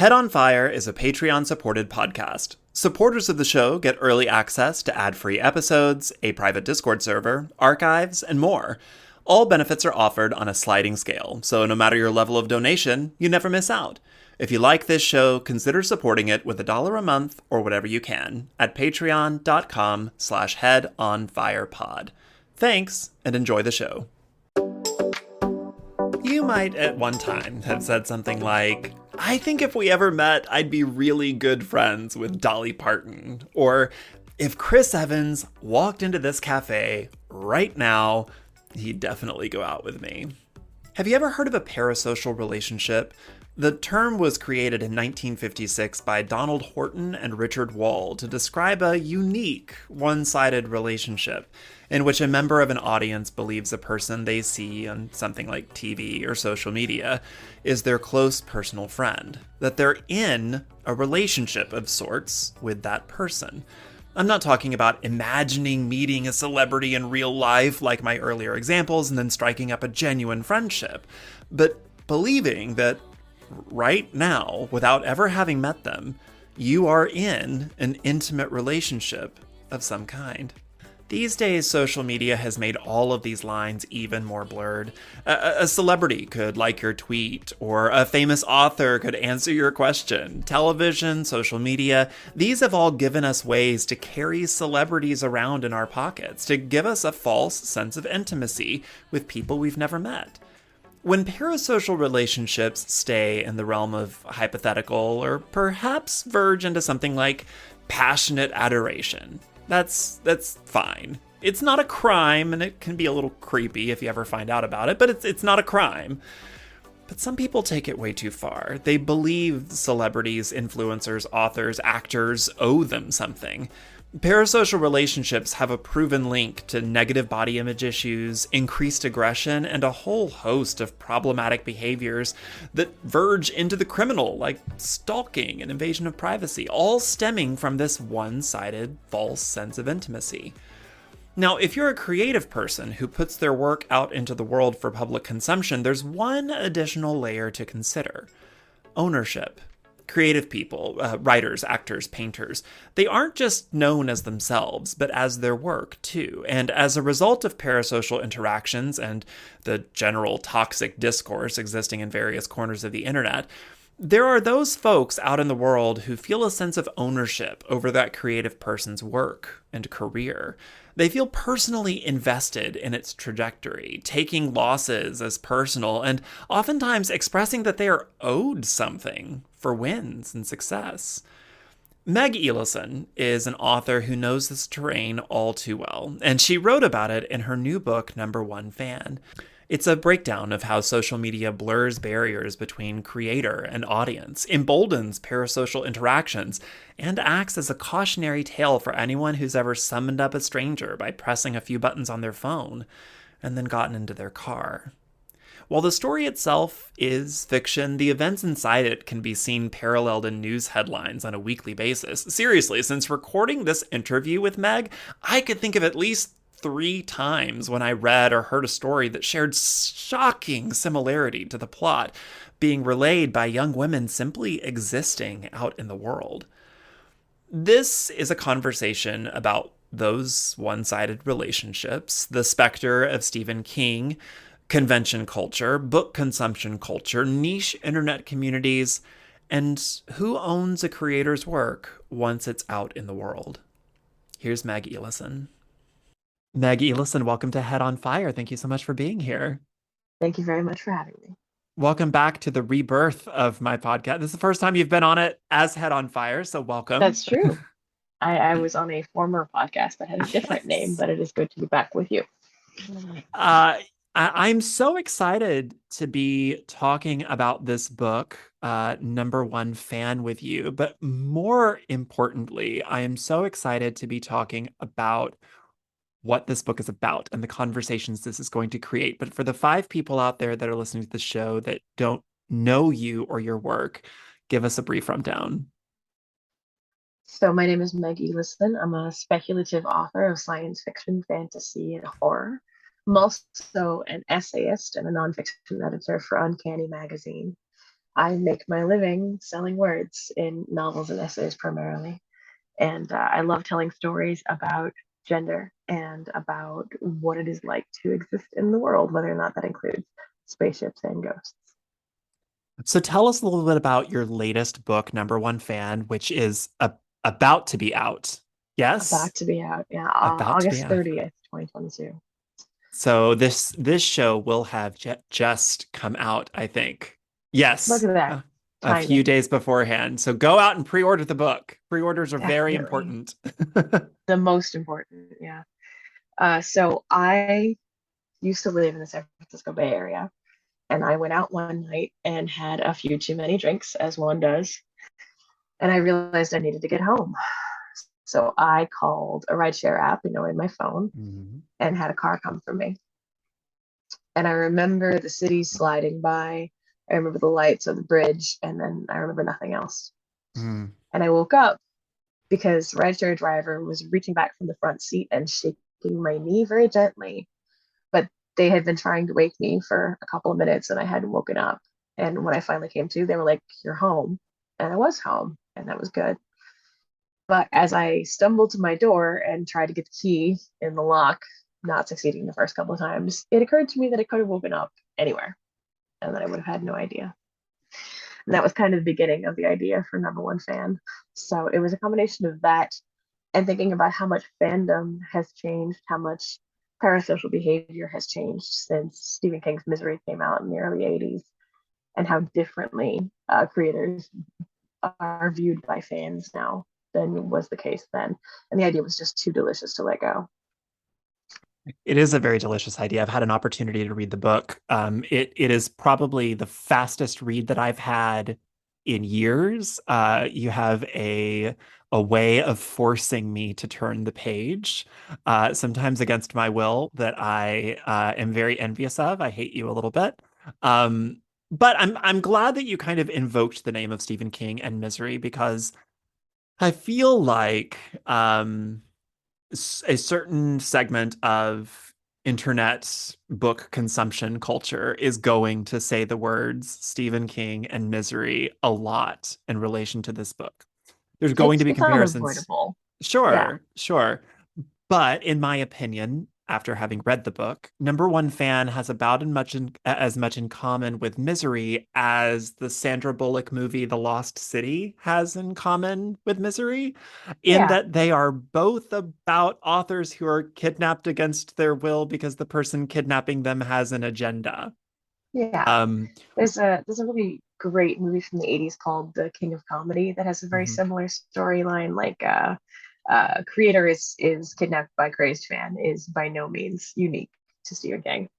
Head on Fire is a Patreon-supported podcast. Supporters of the show get early access to ad-free episodes, a private Discord server, archives, and more. All benefits are offered on a sliding scale, so no matter your level of donation, you never miss out. If you like this show, consider supporting it with $1 a month or whatever you can at patreon.com/headonfirepod. Thanks, and enjoy the show. You might at one time have said something like, I think if we ever met, I'd be really good friends with Dolly Parton. Or, if Chris Evans walked into this cafe right now, he'd definitely go out with me. Have you ever heard of a parasocial relationship? The term was created in 1956 by Donald Horton and Richard Wall to describe a unique, one-sided relationship in which a member of an audience believes a person they see on something like TV or social media is their close personal friend, that they're in a relationship of sorts with that person. I'm not talking about imagining meeting a celebrity in real life like my earlier examples and then striking up a genuine friendship, but believing that right now, without ever having met them, you are in an intimate relationship of some kind. These days, social media has made all of these lines even more blurred. A celebrity could like your tweet, or a famous author could answer your question. Television, social media, these have all given us ways to carry celebrities around in our pockets, to give us a false sense of intimacy with people we've never met. When parasocial relationships stay in the realm of hypothetical, or perhaps verge into something like passionate adoration, that's fine. It's not a crime, and it can be a little creepy if you ever find out about it, but it's not a crime. But some people take it way too far. They believe celebrities, influencers, authors, actors owe them something. Parasocial relationships have a proven link to negative body image issues, increased aggression, and a whole host of problematic behaviors that verge into the criminal, like stalking and invasion of privacy, all stemming from this one-sided, false sense of intimacy. Now, if you're a creative person who puts their work out into the world for public consumption, there's one additional layer to consider: ownership. Creative people, writers, actors, painters, they aren't just known as themselves, but as their work too. And as a result of parasocial interactions and the general toxic discourse existing in various corners of the internet, there are those folks out in the world who feel a sense of ownership over that creative person's work and career. They feel personally invested in its trajectory, taking losses as personal, and oftentimes expressing that they are owed something for wins and success. Meg Elison is an author who knows this terrain all too well, and she wrote about it in her new book, Number One Fan. It's a breakdown of how social media blurs barriers between creator and audience, emboldens parasocial interactions, and acts as a cautionary tale for anyone who's ever summoned up a stranger by pressing a few buttons on their phone and then gotten into their car. While the story itself is fiction, the events inside it can be seen paralleled in news headlines on a weekly basis. Seriously, since recording this interview with Meg, I could think of at least 3 times when I read or heard a story that shared shocking similarity to the plot being relayed by young women simply existing out in the world. This is a conversation about those one-sided relationships, the specter of Stephen King, convention culture, book consumption culture, niche internet communities, and who owns a creator's work once it's out in the world. Here's Meg Elison. Meg Elison, welcome to Head on Fire. Thank you so much for being here. Thank you very much for having me. Welcome back to the rebirth of my podcast. This is the first time you've been on it as Head on Fire, so welcome. That's true. I was on a former podcast that had a different name, but it is good to be back with you. I'm so excited to be talking about this book, Number One Fan, with you. But more importantly, I am so excited to be talking about what this book is about and the conversations this is going to create. But for the 5 people out there that are listening to the show that don't know you or your work, give us a brief rundown. So my name is Meg Elison. I'm a speculative author of science fiction, fantasy, and horror. I'm also an essayist and a nonfiction editor for Uncanny Magazine. I make my living selling words in novels and essays primarily. And I love telling stories about gender and about what it is like to exist in the world, whether or not that includes spaceships and ghosts. So tell us a little bit about your latest book, Number One Fan, which is about to be out. Yes, About to be out, yeah, about to be August out. 30th, 2022. So this show will have just come out, I think. Look Yes, at that a few timing. days beforehand. So go out and pre-order the book. Pre-orders are very Definitely important. the most important, yeah. So I used to live in the San Francisco Bay Area, and I went out one night and had a few too many drinks, as one does, and I realized I needed to get home. So I called a rideshare app, in my phone, Mhm. and had a car come for me. And I remember the city sliding by. I remember the lights of the bridge, and then I remember nothing else. Mm. And I woke up because the rideshare driver was reaching back from the front seat and shaking my knee very gently. But they had been trying to wake me for a couple of minutes, and I hadn't woken up. And when I finally came to, they were like, "You're home." And I was home, and that was good. But as I stumbled to my door and tried to get the key in the lock, not succeeding the first couple of times, it occurred to me that I could have woken up anywhere and that I would have had no idea. And that was kind of the beginning of the idea for Number One Fan. So it was a combination of that and thinking about how much fandom has changed, how much parasocial behavior has changed since Stephen King's Misery came out in the early 80s, and how differently creators are viewed by fans now than was the case then. And the idea was just too delicious to let go. It is a very delicious idea. I've had an opportunity to read the book. It is probably the fastest read that I've had in years. You have a way of forcing me to turn the page, sometimes against my will, that I am very envious of. I hate you a little bit. But I'm glad that you kind of invoked the name of Stephen King and Misery because I feel like a certain segment of internet book consumption culture is going to say the words Stephen King and misery a lot in relation to this book. There's going to be It's comparisons. unavoidable. Yeah. Sure, sure. But in my opinion, after having read the book, Number One Fan has about as much in common with Misery as the Sandra Bullock movie The Lost City has in common with Misery, in Yeah. that they are both about authors who are kidnapped against their will because the person kidnapping them has an agenda. Yeah. Um, There's a really great movie from the 80s called The King of Comedy that has a very mhm. similar storyline. Like creator is kidnapped by crazed fan is by no means unique to Stephen King.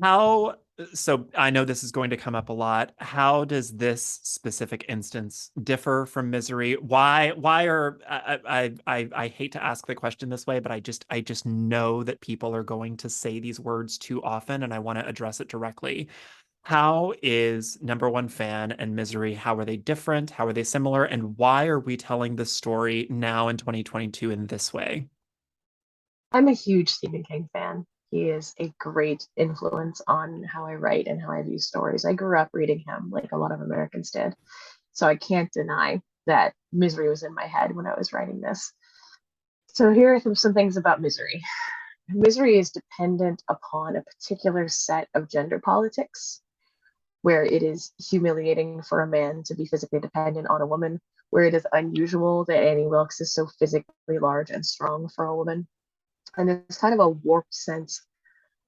How, so I know this is going to come up a lot. How does this specific instance differ from Misery? Why are I hate to ask the question this way, but I just know that people are going to say these words too often, and I want to address it directly. How is Number One Fan and Misery, how are they different? How are they similar? And why are we telling this story now in 2022 in this way? I'm a huge Stephen King fan. He is a great influence on how I write and how I view stories. I grew up reading him like a lot of Americans did. So I can't deny that misery was in my head when I was writing this. So here are some things about misery. Misery is dependent upon a particular set of gender politics where it is humiliating for a man to be physically dependent on a woman, where it is unusual that Annie Wilkes is so physically large and strong for a woman. And there's kind of a warped sense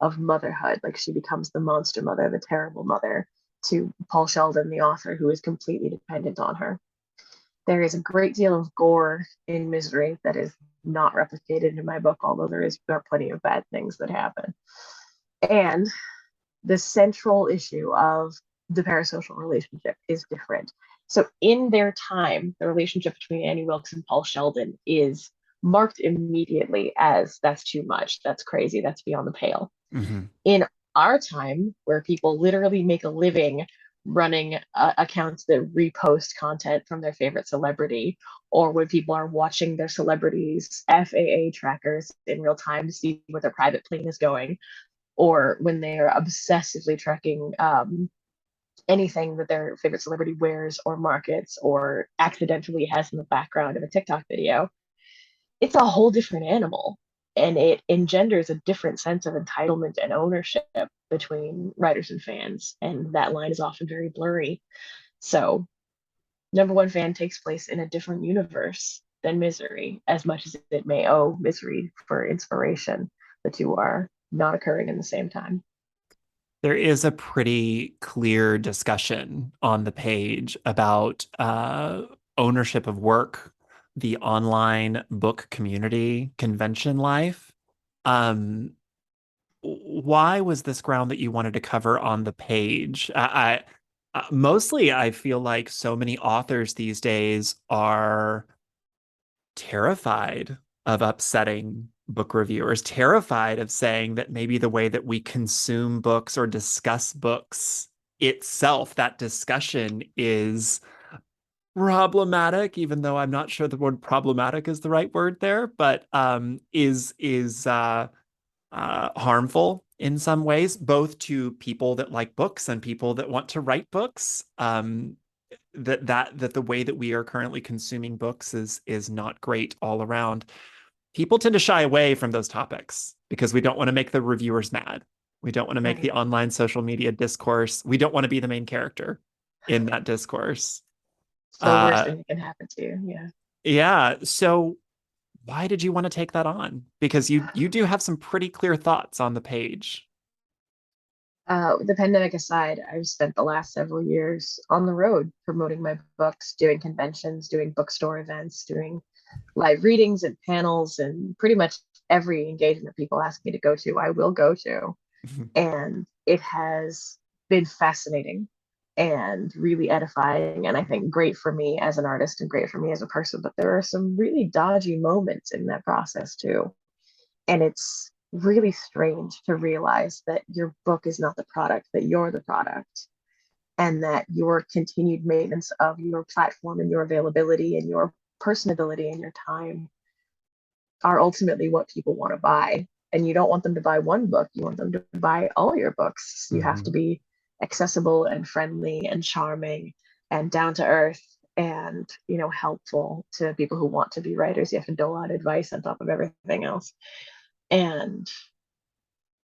of motherhood. Like she becomes the monster mother, the terrible mother to Paul Sheldon, the author, who is completely dependent on her. There is a great deal of gore in Misery that is not replicated in my book, although there are plenty of bad things that happen. And the central issue of the parasocial relationship is different. So in their time, the relationship between Annie Wilkes and Paul Sheldon is marked immediately as that's too much, that's crazy, that's beyond the pale. Mhm. In our time, where people literally make a living running accounts that repost content from their favorite celebrity, or when people are watching their celebrities' FAA trackers in real time to see where their private plane is going, or when they are obsessively tracking anything that their favorite celebrity wears or markets or accidentally has in the background of a TikTok video, it's a whole different animal. And it engenders a different sense of entitlement and ownership between writers and fans. And that line is often very blurry. So, number one fan takes place in a different universe than Misery, as much as it may owe Misery for inspiration. The two are not occurring in the same time. There is a pretty clear discussion on the page about ownership of work, the online book community, convention life. Um, why was this ground that you wanted to cover on the page? Mostly, I feel like so many authors these days are terrified of upsetting book reviewers, terrified of saying that maybe the way that we consume books or discuss books itself, that discussion is problematic, even though I'm not sure the word problematic is the right word there, but is harmful in some ways, both to people that like books and people that want to write books. That the way that we are currently consuming books is not great all around. People tend to shy away from those topics because we don't want to make the reviewers mad. We don't want to make the Right. online social media discourse. We don't want to be the main character in that discourse. It's the worst Uh, thing that can happen to you. Yeah. yeah. So why did you want to take that on? Because you do have some pretty clear thoughts on the page. The pandemic aside, I've spent the last several years on the road promoting my books, doing conventions, doing bookstore events, doing live readings and panels, and pretty much every engagement people ask me to go to, I will go to. And it has been fascinating and really edifying, and I think great for me as an artist and great for me as a person. But there are some really dodgy moments in that process too. And it's really strange to realize that your book is not the product, that you're the product, and that your continued maintenance of your platform and your availability and your personability and your time are ultimately what people want to buy. And you don't want them to buy one book, you want them to buy all your books. You have to Mhm. be accessible and friendly and charming and down to earth and helpful to people who want to be writers. You have to dole out advice on top of everything else. And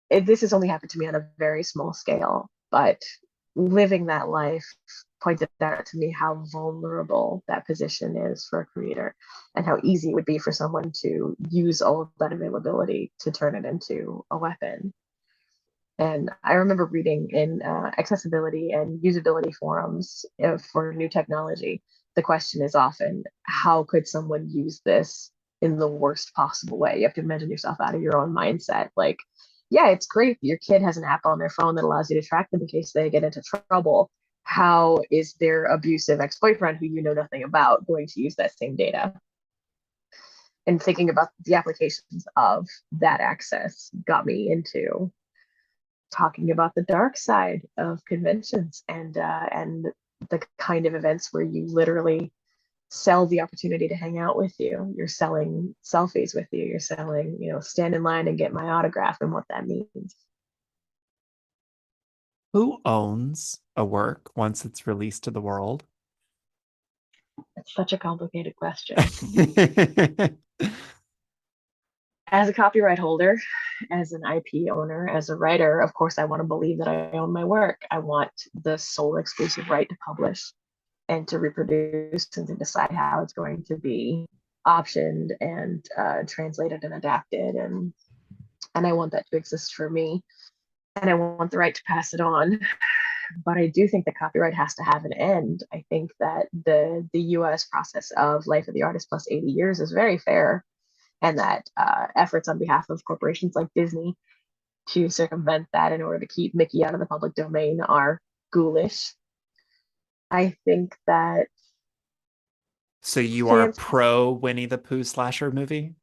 this has only happened to me on a very small scale, but living that life pointed out to me how vulnerable that position is for a creator and how easy it would be for someone to use all of that availability to turn it into a weapon. And I remember reading in accessibility and usability forums for new technology, the question is often, how could someone use this in the worst possible way? You have to imagine yourself out of your own mindset. Like, yeah, it's great. Your kid has an app on their phone that allows you to track them in case they get into trouble. How is their abusive ex-boyfriend, who you know nothing about, going to use that same data? And thinking about the applications of that access got me into talking about the dark side of conventions and the kind of events where you literally sell the opportunity to hang out with you. You're selling selfies with you. You're selling, stand in line and get my autograph and what that means. Who owns a work once it's released to the world? It's such a complicated question. As a copyright holder, as an IP owner, as a writer, of course, I want to believe that I own my work. I want the sole exclusive right to publish and to reproduce and to decide how it's going to be optioned and translated and adapted. And I want that to exist for me. And I want the right to pass it on. But I do think that copyright has to have an end. I think that the US process of life of the artist plus 80 years is very fair, and that efforts on behalf of corporations like Disney to circumvent that in order to keep Mickey out of the public domain are ghoulish. I think that So you are fans, pro Winnie the Pooh slasher movie?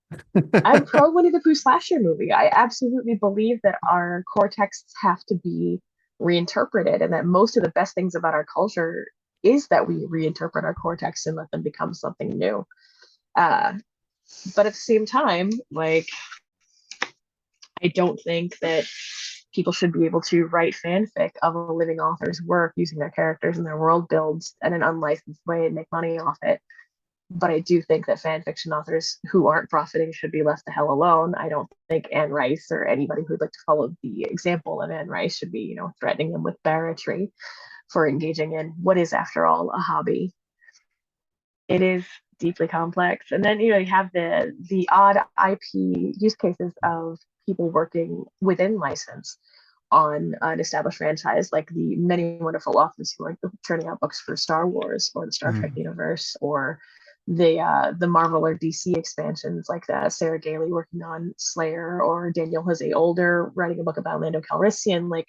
I'm pro Winnie the Pooh slasher movie. I absolutely believe that our core texts have to be reinterpreted, and that most of the best things about our culture is that we reinterpret our core texts and let them become something new. Uh, but at the same time, like, I don't think that people should be able to write fanfic of a living author's work using their characters and their world builds in an unlicensed way and make money off it. But I do think that fan fiction authors who aren't profiting should be left the hell alone. I don't think Anne Rice or anybody who'd like to follow the example of Anne Rice should be, threatening them with barratry for engaging in what is, after all, a hobby. It is deeply complex. And then, you have the odd IP use cases of people working within license on an established franchise, like the many wonderful authors who are turning out books for Star Wars or the Star Trek universe, or the Marvel or DC expansions, like Sarah Gailey working on Slayer, or Daniel Jose Older writing a book about Lando Calrissian. Like,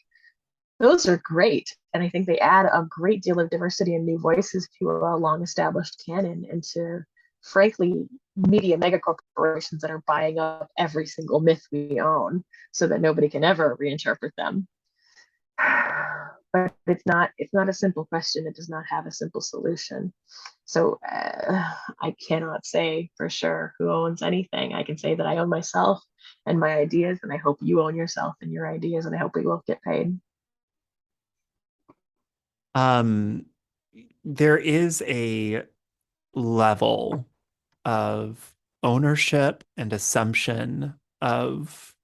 those are great, and I think they add a great deal of diversity and new voices to a long established canon, and to, frankly, media mega corporations that are buying up every single myth we own so that nobody can ever reinterpret them. But it's not a simple question. It does not have a simple solution. So I cannot say for sure who owns anything. I can say that I own myself and my ideas, and I hope you own yourself and your ideas, and I hope we will get paid. Um, there is a level of ownership and assumption of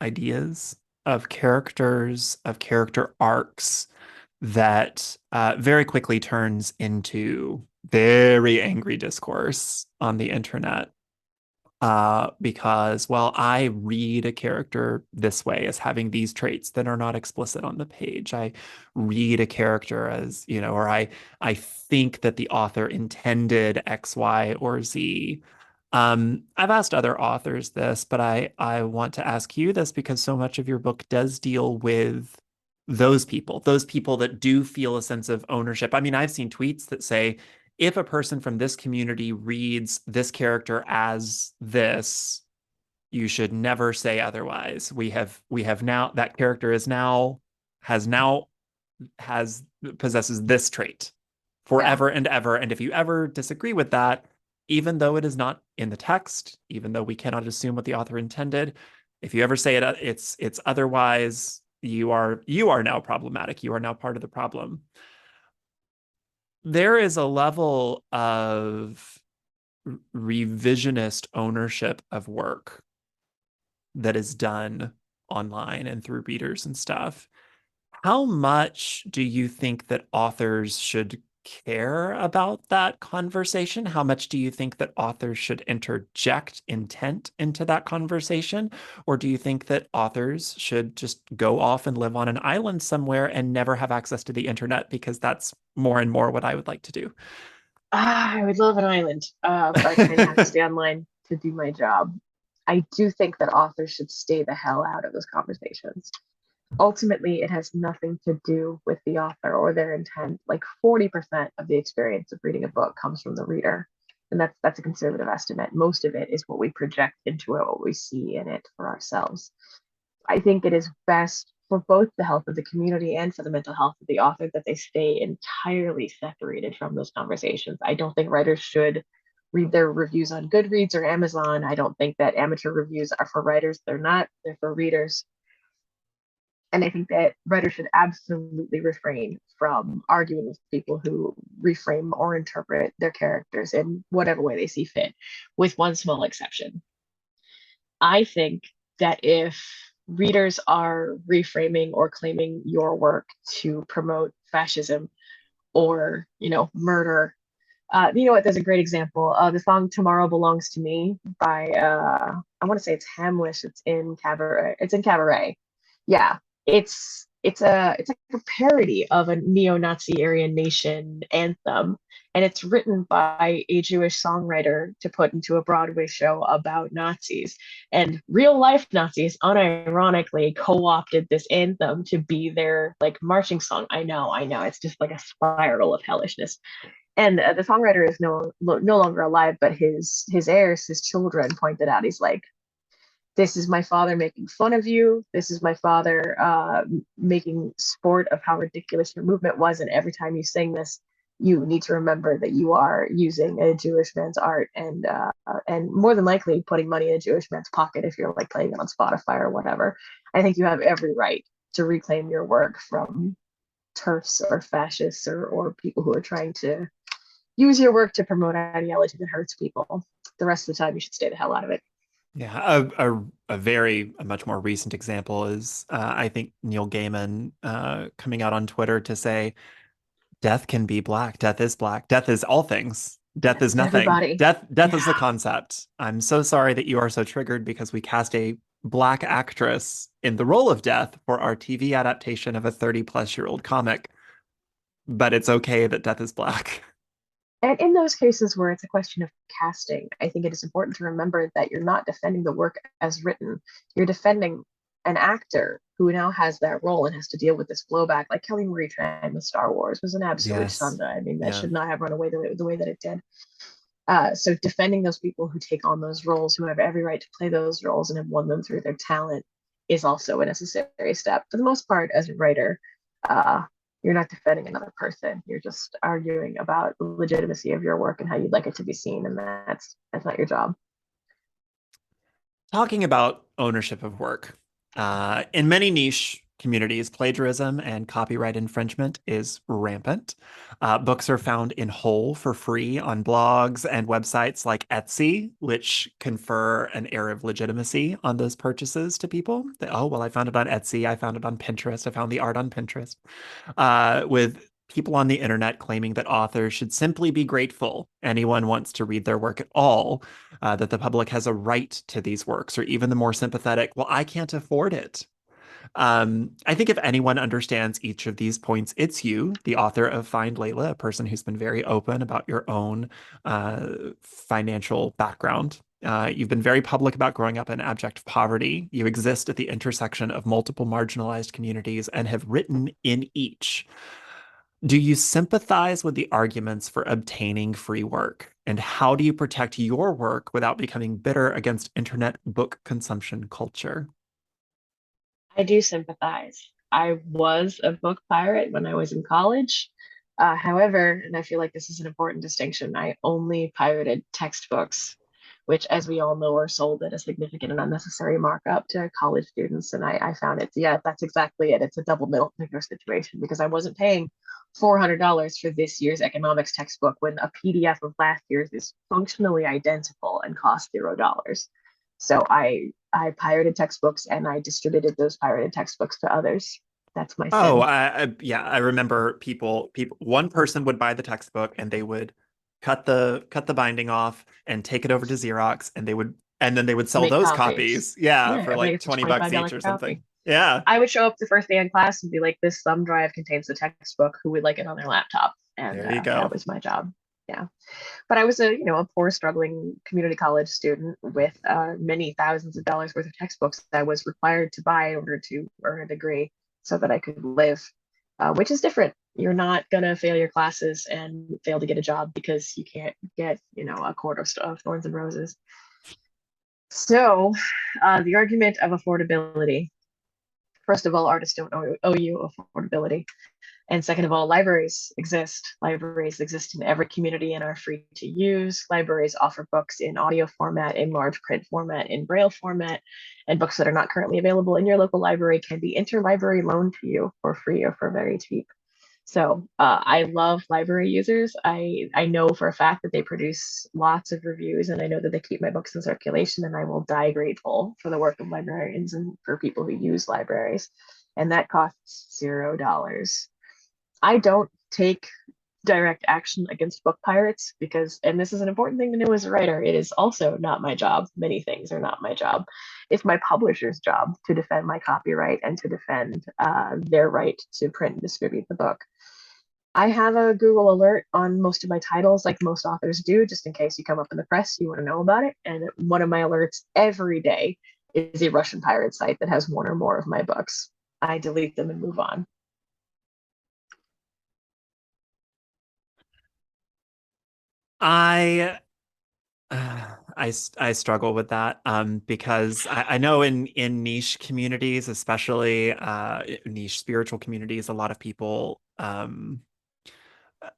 ideas, of characters, of character arcs that very quickly turns into very angry discourse on the internet. Because, well, I read a character this way as having these traits that are not explicit on the page. I read a character as, or I think that the author intended X, Y, or Z. I've asked other authors this, but I want to ask you this because so much of your book does deal with those people that do feel a sense of ownership. I mean, I've seen tweets that say, if a person from this community reads this character as this, you should never say otherwise. We have now, that character is now has now has possesses this trait Yeah. forever and ever. And if you ever disagree with that, even though it is not in the text, even though we cannot assume what the author intended, if you ever say it's otherwise, you are now problematic. You are now part of the problem. There is a level of revisionist ownership of work that is done online and through readers and stuff. How much do you think that authors should care about that conversation? How much do you think that authors should interject intent into that conversation? Or do you think that authors should just go off and live on an island somewhere and never have access to the internet? Because that's more and more what I would like to do. I would love an island, but I kind of have to stay online to do my job. I do think that authors should stay the hell out of those conversations. Ultimately, it has nothing to do with the author or their intent. Like 40% of the experience of reading a book comes from the reader. And that's a conservative estimate. Most of it is what we project into it, what we see in it for ourselves. I think it is best for both the health of the community and for the mental health of the author that they stay entirely separated from those conversations. I don't think writers should read their reviews on Goodreads or Amazon. I don't think that amateur reviews are for writers. They're not, they're for readers. And I think that writers should absolutely refrain from arguing with people who reframe or interpret their characters in whatever way they see fit, with one small exception. I think that if readers are reframing or claiming your work to promote fascism or, murder, you know what? There's a great example. The song "Tomorrow Belongs to Me" by I want to say it's Hamlish. It's in Cabaret. It's in Cabaret. Yeah, it's like a parody of a neo-Nazi Aryan Nation anthem, and it's written by a Jewish songwriter to put into a Broadway show about Nazis. And real life Nazis unironically co-opted this anthem to be their like marching song. I know, it's just like a spiral of hellishness. And the songwriter is no longer alive, but his heirs, his children, pointed out. He's like, this is my father making fun of you. This is my father making sport of how ridiculous your movement was. And every time you sing this, you need to remember that you are using a Jewish man's art, and more than likely putting money in a Jewish man's pocket if you're like playing it on Spotify or whatever. I think you have every right to reclaim your work from turfs or fascists or people who are trying to use your work to promote ideology that hurts people. The rest of the time, you should stay the hell out of it. Yeah, a much more recent example is I think Neil Gaiman coming out on Twitter to say death can be black, death is black, death is all things, death is It's nothing, everybody. death is Yeah. the concept. I'm so sorry that you are so triggered because we cast a black actress in the role of death for our TV adaptation of a 30-plus-year-old comic, but it's okay that death is black. And in those cases where it's a question of casting, I think it is important to remember that you're not defending the work as written. You're defending an actor who now has that role and has to deal with this blowback. Like Kelly Marie Tran with Star Wars was an absolute Yes. shunda. I mean, that Yeah. should not have run away the way that it did. So defending those people who take on those roles, who have every right to play those roles and have won them through their talent, is also a necessary step. For the most part, as a writer, uh, you're not defending another person. You're just arguing about the legitimacy of your work and how you'd like it to be seen, and that's not your job. Talking about ownership of work, in many niche communities, plagiarism and copyright infringement is rampant. Books are found in whole for free on blogs and websites like Etsy, which confer an air of legitimacy on those purchases to people. Oh, well, I found it on Etsy. I found it on Pinterest. I found the art on Pinterest. With people on the internet claiming that authors should simply be grateful anyone wants to read their work at all, that the public has a right to these works, or even the more sympathetic, well, I can't afford it. I think if anyone understands each of these points, it's you, the author of Find Layla, a person who's been very open about your own financial background. You've been very public about growing up in abject poverty. You exist at the intersection of multiple marginalized communities and have written in each. Do you sympathize with the arguments for obtaining free work? And how do you protect your work without becoming bitter against internet book consumption culture? I do sympathize. I was a book pirate when I was in college. However, and I feel like this is an important distinction, I only pirated textbooks, which, as we all know, are sold at a significant and unnecessary markup to college students. And I found it, yeah, that's exactly it. It's a double middle finger situation because I wasn't paying $400 for this year's economics textbook when a PDF of last year's is functionally identical and costs $0. So I pirated textbooks and I distributed those pirated textbooks to others. That's my Oh, sin. yeah, I remember one person would buy the textbook and they would cut the binding off and take it over to Xerox and then they would sell Make those copies. copies. Yeah, Yeah, for everybody like gets a 20 bucks $25 each or per copy. something. Yeah, I would show up the first day in class and be like, this thumb drive contains the textbook. Who would like it on their laptop? And there you that go. was my job. Yeah. But I was a poor, struggling community college student with many thousands of dollars worth of textbooks that I was required to buy in order to earn a degree so that I could live, which is different. You're not gonna fail your classes and fail to get a job because you can't get, a quart of thorns and roses. So, the argument of affordability. First of all, artists don't owe you affordability. And second of all, libraries exist. Libraries exist in every community and are free to use. Libraries offer books in audio format, in large print format, in braille format, and books that are not currently available in your local library can be interlibrary loaned to you for free or for very cheap. So I love library users. I know for a fact that they produce lots of reviews, and I know that they keep my books in circulation. And I will die grateful for the work of librarians and for people who use libraries. And that costs $0. I don't take direct action against book pirates because, and this is an important thing to know as a writer, it is also not my job. Many things are not my job. It's my publisher's job to defend my copyright and to defend their right to print and distribute the book. I have a Google alert on most of my titles, like most authors do, just in case you come up in the press, you want to know about it. And one of my alerts every day is a Russian pirate site that has one or more of my books. I delete them and move on. I I struggle with that because I know in niche communities, especially niche spiritual communities, a lot of people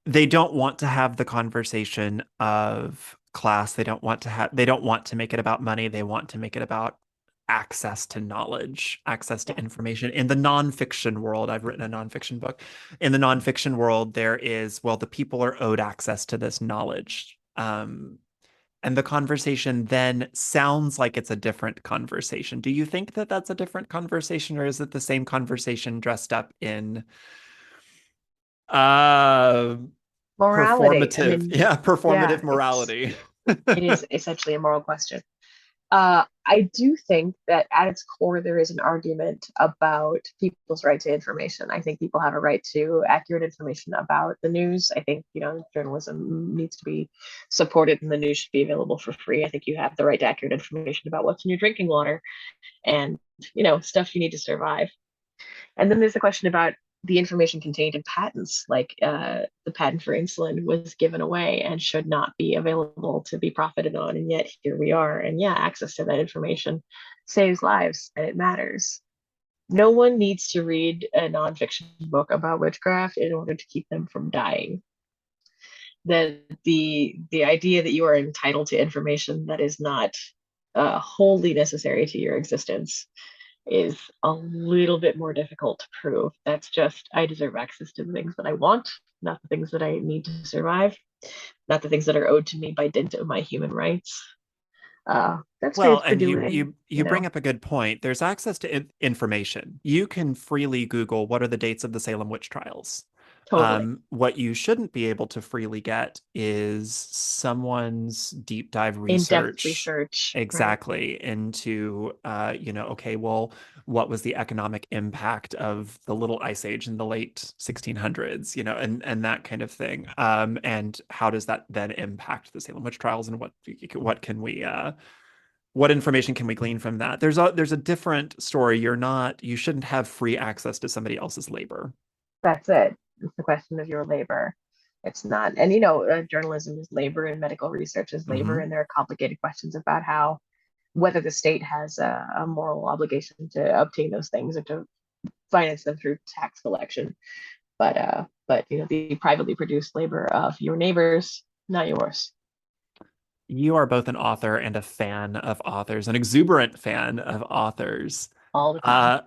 they don't want to have the conversation of class. They don't want to make it about money. They want to make it about access to knowledge, access to information. In the nonfiction world, I've written a nonfiction book. In the nonfiction world, there is, well, the people are owed access to this knowledge. And the conversation then sounds like it's a different conversation. Do you think that that's a different conversation, or is it the same conversation dressed up in uh Morality. I performative, mean, yeah, yeah, performative morality? it is essentially a moral question. I do think that at its core, there is an argument about people's right to information. I think people have a right to accurate information about the news. I think, journalism needs to be supported and the news should be available for free. I think you have the right to accurate information about what's in your drinking water and, stuff you need to survive. And then there's the question about the information contained in patents, like the patent for insulin was given away and should not be available to be profited on. And yet here we are. And yeah, access to that information saves lives and it matters. No one needs to read a nonfiction book about witchcraft in order to keep them from dying. That the idea that you are entitled to information that is not wholly necessary to your existence is a little bit more difficult to prove. That's just, I deserve access to the things that I want, not the things that I need to survive, not the things that are owed to me by dint of my human rights. That's Well, faith for and you doing, you you bring up a good point. There's access to information. You can freely Google what are the dates of the Salem witch trials. totally What you shouldn't be able to freely get is someone's deep dive in-depth research research, right? exactly into, okay, well, what was the economic impact of the Little Ice Age in the late 1600s, and that kind of thing. And how does that then impact the Salem witch trials, and what can we what information can we glean from that? There's a different story. You shouldn't have free access to somebody else's labor. That's it. It's the question of your labor. It's not, and journalism is labor and medical research is labor, Hmm. and there are complicated questions about how whether the state has a moral obligation to obtain those things or to finance them through tax collection. But the privately produced labor of your neighbors, not yours. You are both an author and a fan of authors, an exuberant fan of authors. All the time. Uh,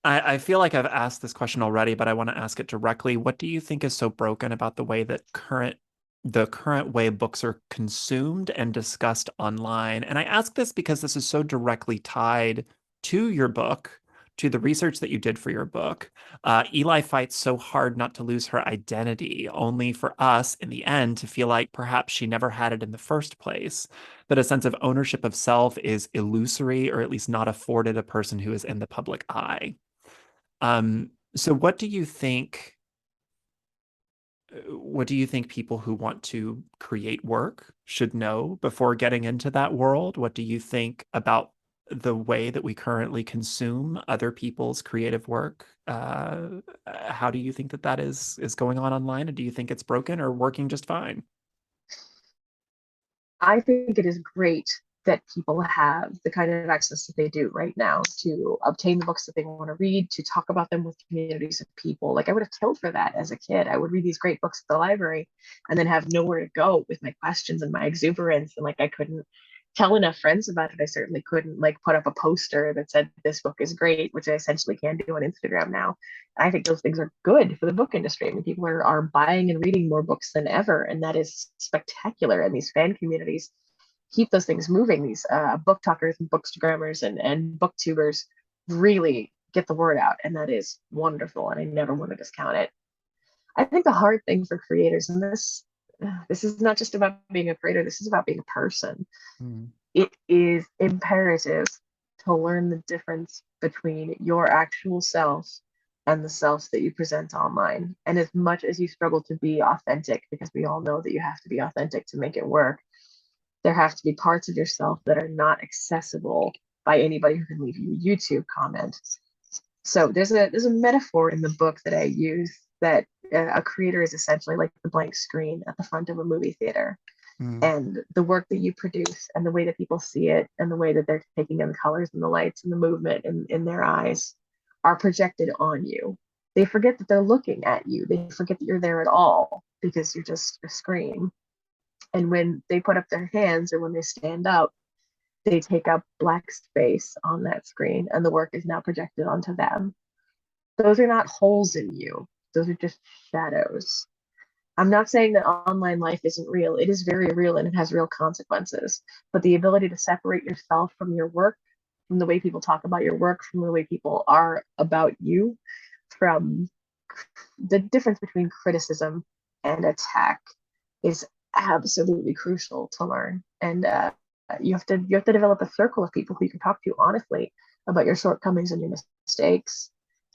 I feel like I've asked this question already, but I want to ask it directly. What do you think is so broken about the current way books are consumed and discussed online? And I ask this because this is so directly tied to your book, to the research that you did for your book. Eli fights so hard not to lose her identity, only for us in the end to feel like perhaps she never had it in the first place, that a sense of ownership of self is illusory or at least not afforded a person who is in the public eye. So what do you think people who want to create work should know before getting into that world? What do you think about the way that we currently consume other people's creative work? How do you think that is going on online? And do you think it's broken or working just fine? I think it is great that people have the kind of access that they do right now to obtain the books that they want to read, to talk about them with communities of people. Like I would have killed for that as a kid. I would read these great books at the library and then have nowhere to go with my questions and my exuberance. And like I couldn't tell enough friends about it. I certainly couldn't like put up a poster that said this book is great, which I essentially can do on Instagram now. I think those things are good for the book industry. I mean, people are buying and reading more books than ever, and that is spectacular. And these fan communities keep those things moving. These book talkers and bookstagrammers and booktubers really get the word out, and that is wonderful. And I never want to discount it. I think the hard thing for creators, and this is not just about being a creator. This is about being a person. Mm. It is imperative to learn the difference between your actual self and the self that you present online. And as much as you struggle to be authentic, because we all know that you have to be authentic to make it work, there have to be parts of yourself that are not accessible by anybody who can leave you a YouTube comment. So there's a metaphor in the book that I use that a creator is essentially like the blank screen at the front of a movie theater. Mm. And the work that you produce and the way that people see it and the way that they're taking in the colors and the lights and the movement in their eyes are projected on you. They forget that they're looking at you. They forget that you're there at all because you're just a screen. And when they put up their hands or when they stand up, They take up black space on that screen, and the work is now projected onto them. Those are not holes in you, those are just shadows. I'm not saying that online life isn't real. It is very real and it has real consequences. But the ability to separate yourself from your work, from the way people talk about your work, from the way people are about you, from the difference between criticism and attack is absolutely crucial to learn. And you have to develop a circle of people who you can talk to honestly about your shortcomings and your mistakes.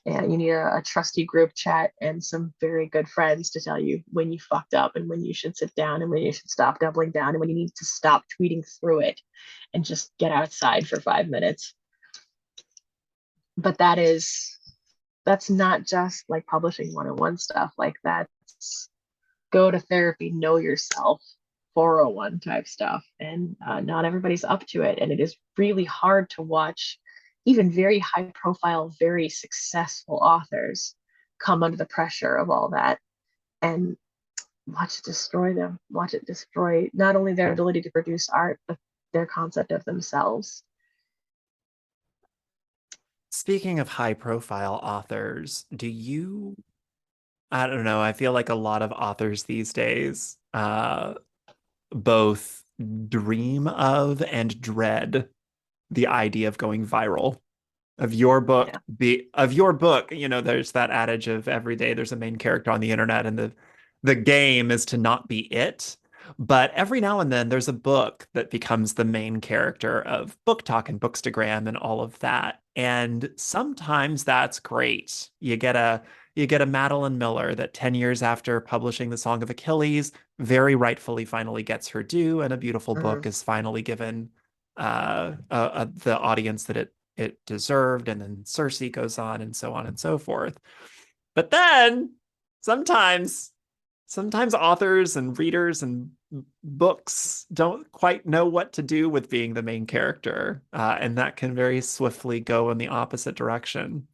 And you need a trusty group chat and some very good friends to tell you when you fucked up and when you should sit down and when you should stop doubling down and when you need to stop tweeting through it and just get outside for 5 minutes. But that's not just like publishing one-on-one stuff. Like that's go to therapy, know yourself, 401 type stuff. And not everybody's up to it. And it is really hard to watch even very high profile, very successful authors come under the pressure of all that and watch it destroy them, watch it destroy not only their ability to produce art, but their concept of themselves. Speaking of high profile authors, do you, I don't know, I feel like a lot of authors these days both dream of and dread the idea of going viral. Yeah. Of your book, there's that adage of every day there's a main character on the internet, and the game is to not be it. But every now and then there's a book that becomes the main character of Book Talk and Bookstagram and all of that. And sometimes that's great. You get a Madeline Miller that 10 years after publishing The Song of Achilles, very rightfully finally gets her due, and a beautiful Mhm. book is finally given the audience that it deserved, and then Cersei goes on and so forth. But then sometimes sometimes authors and readers and books don't quite know what to do with being the main character, and that can very swiftly go in the opposite direction.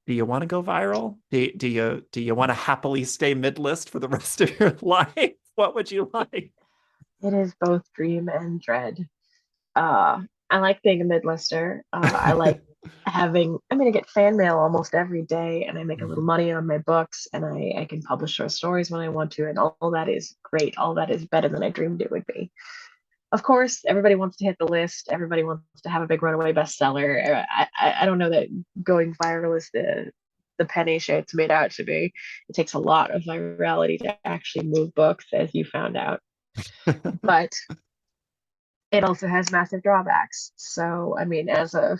Do you want to go viral? Do you want to happily stay mid-list for the rest of your life? What would you like? It is both dream and dread. Uh, I like being a mid-lister. I like I get fan mail almost every day and I make a little money on my books and I can publish short stories when I want to. And all that is great. All that is better than I dreamed it would be. Of course, everybody wants to hit the list. Everybody wants to have a big runaway bestseller. I don't know that going viral is the penny it's made out to be. It takes a lot of virality to actually move books, as you found out. But it also has massive drawbacks. So, I mean,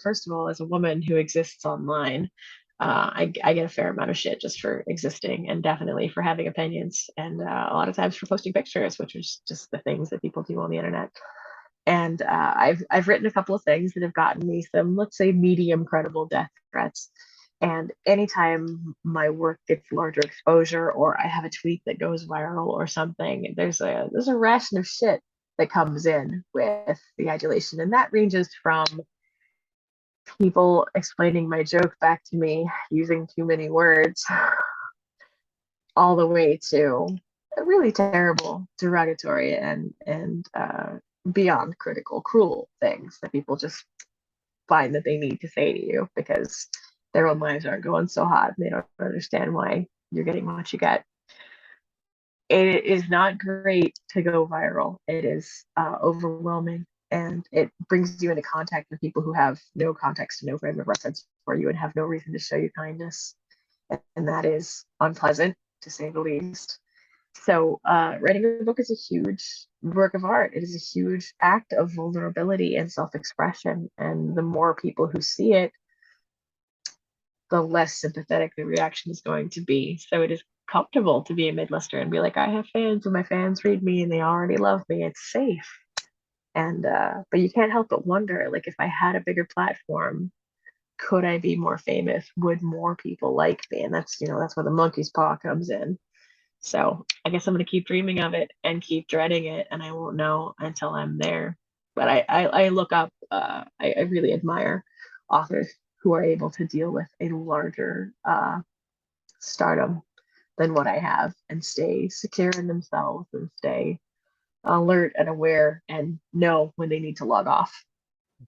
first of all, as a woman who exists online, I get a fair amount of shit just for existing and definitely for having opinions and a lot of times for posting pictures, which is just the things that people do on the internet. And I've written a couple of things that have gotten me some, let's say, medium credible death threats. And anytime my work gets larger exposure, or I have a tweet that goes viral or something, there's a ration of shit that comes in with the adulation, and that ranges from people explaining my joke back to me using too many words, all the way to really terrible, derogatory, and beyond critical, cruel things that people just find that they need to say to you because their own lives aren't going so hot and they don't understand why you're getting what you get. It is not great to go viral. It is overwhelming and it brings you into contact with people who have no context and no frame of reference for you and have no reason to show you kindness. And that is unpleasant to say the least. So, writing a book is a huge work of art. It is a huge act of vulnerability and self expression. And the more people who see it, the less sympathetic the reaction is going to be. So it is comfortable to be a mid-lister and be like, I have fans and my fans read me and they already love me. It's safe. And but you can't help but wonder, like, if I had a bigger platform, could I be more famous? Would more people like me? And that's where the monkey's paw comes in. So I guess I'm gonna keep dreaming of it and keep dreading it, and I won't know until I'm there. But I look up. I really admire authors who are able to deal with a larger stardom than what I have and stay secure in themselves and stay alert and aware and know when they need to log off.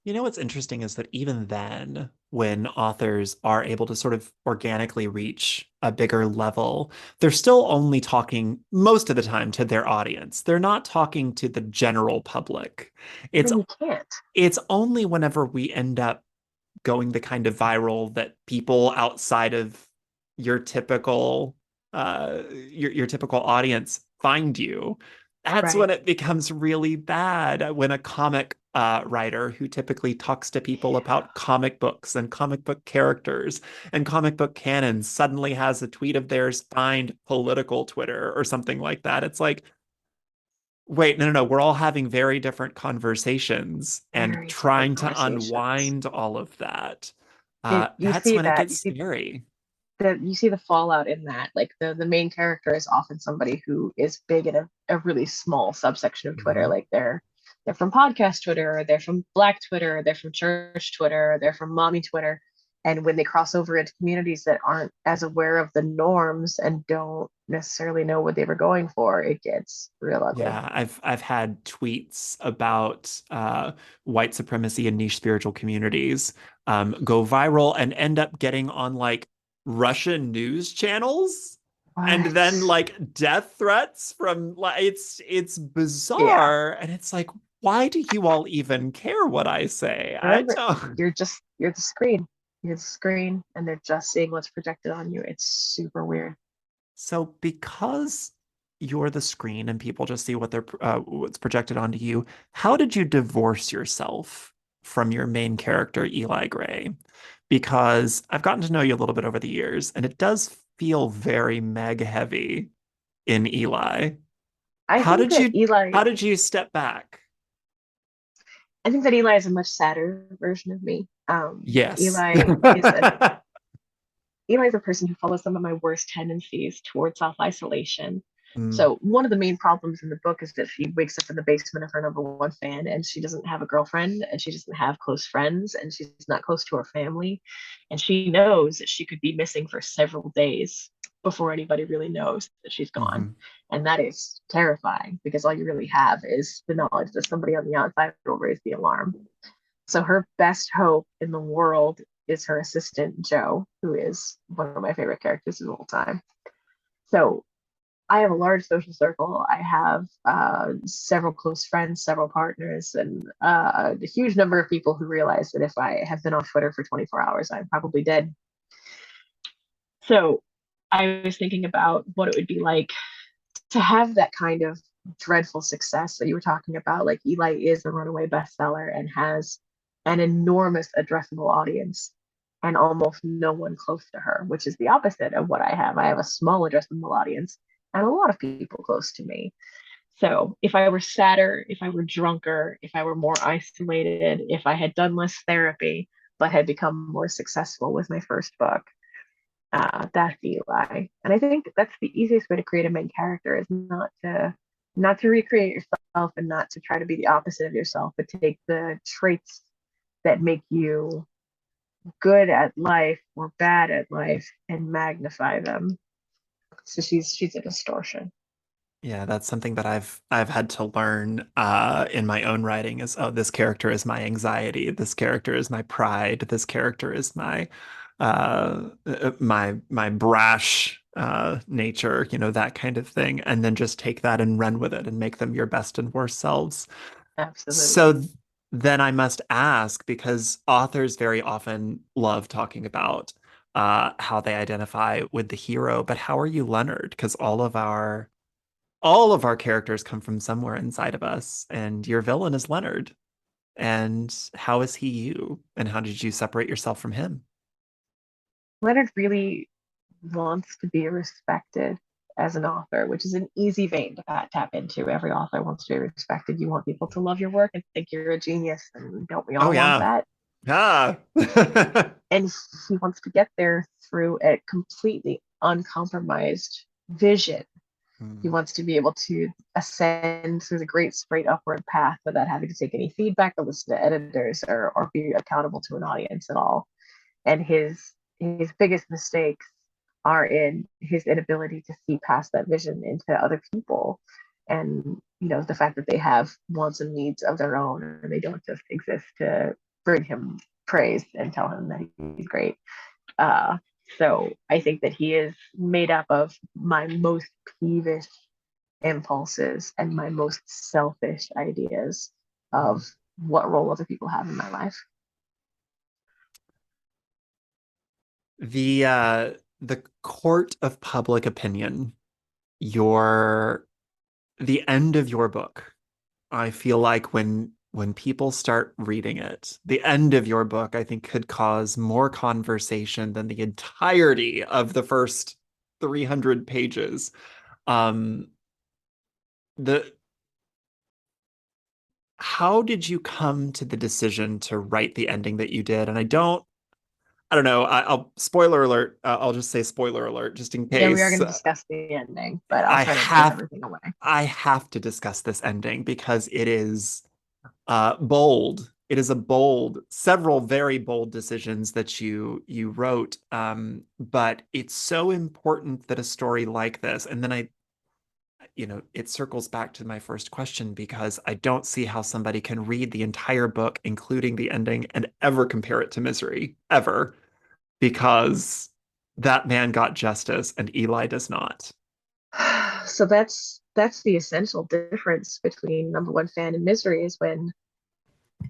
You know what's interesting is that even then, when authors are able to sort of organically reach a bigger level, they're still only talking most of the time to their audience. They're not talking to the general public. It's And you can't. it's only whenever we end up going the kind of viral that people outside of your typical your typical audience find you. That's when Right. it becomes really bad. When a comic writer who typically talks to people about comic books and comic book characters and comic book canon suddenly has a tweet of theirs find political Twitter or something like that. It's like, wait, no. We're all having very different conversations and Very different trying to conversations. unwind all of that. You That's see when it that. gets scary. You see the fallout in that. Like the main character is often somebody who is big in a really small subsection of Twitter. Mhm. Like they're from podcast Twitter, or they're from Black Twitter, or they're from church Twitter, or they're from mommy Twitter. And when they cross over into communities that aren't as aware of the norms and don't necessarily know what they were going for, it gets real ugly. Yeah, I've had tweets about white supremacy and niche spiritual communities go viral and end up getting on like Russian news channels and What? then like death threats from like it's Yeah. bizarre and it's like why do you all even care what I say? I Remember, don't. you're the screen. You're the screen, and they're just seeing what's projected on you. It's super weird. So because you're the screen and people just see what's projected onto you, how did you divorce yourself from your main character, Eli Gray? Because I've gotten to know you a little bit over the years, and it does feel very Meg heavy in Eli. I How think did that you Eli, how did you step back? I think that Eli is a much sadder version of me. Yes. Eli's a person who follows some of my worst tendencies towards self-isolation. Mm, So one of the main problems in the book is that she wakes up in the basement of her number one fan and she doesn't have a girlfriend and she doesn't have close friends and she's not close to her family. And she knows that she could be missing for several days before anybody really knows that she's gone. mhm. And that is terrifying because all you really have is the knowledge that somebody on the outside will raise the alarm. So her best hope in the world is her assistant, Joe, who is one of my favorite characters of all time. So I have a large social circle. I have several close friends, several partners, and a huge number of people who realize that if I have been off Twitter for 24 hours, I'm probably dead. So I was thinking about what it would be like to have that kind of dreadful success that you were talking about. Like Eli is a runaway bestseller and has an enormous addressable audience and almost no one close to her, which is the opposite of what I have. I have a small addressable audience and a lot of people close to me. So if I were sadder, if I were drunker, if I were more isolated, if I had done less therapy, but had become more successful with my first book, that's Eli. And I think that's the easiest way to create a main character is not to recreate yourself and not to try to be the opposite of yourself, but to take the traits that make you good at life or bad at life and magnify them. So she's a distortion. Yeah, that's something that I've had to learn in my own writing is, oh, this character is my anxiety, this character is my pride, this character is my brash nature, that kind of thing, and then just take that and run with it and make them your best and worst selves. So Absolutely. then I must ask, because authors very often love talking about how they identify with the hero, but how are you Leonard? Because all of our characters come from somewhere inside of us, and your villain is Leonard. And how is he you? And how did you separate yourself from him? Leonard really wants to be respected as an author, which is an easy vein to tap into. Every author wants to be respected. You want people to love your work and think you're a genius, and don't we Oh all want yeah. that? Ah. And he wants to get there through a completely uncompromised vision. He Hmm. wants to be able to ascend through the great straight upward path without having to take any feedback or listen to editors or be accountable to an audience at all. And his biggest mistakes are in his inability to see past that vision into other people and the fact that they have wants and needs of their own, and they don't just exist to bring him praise and tell him that he's great. Uh, so I think that he is made up of my most peevish impulses and my most selfish ideas of what role other people have in my life. The court of public opinion, your the end of your book. I feel like when people start reading it, the end of your book, I think, could cause more conversation than the entirety of the first 300 pages. Um, the How did you come to the decision to write the ending that you did? And I don't know. I'll spoiler alert. I'll just say spoiler alert, just in Yeah, we are case. going to discuss the ending, but I'll I try not to give have everything away. I have to discuss this ending because it is bold. It is a bold, several very bold decisions that you wrote. But it's so important that a story like this, and then it circles back to my first question because I don't see how somebody can read the entire book, including the ending, and ever compare it to Misery, ever, because that man got justice and Eli does not. So that's the essential difference between number one fan and Misery is when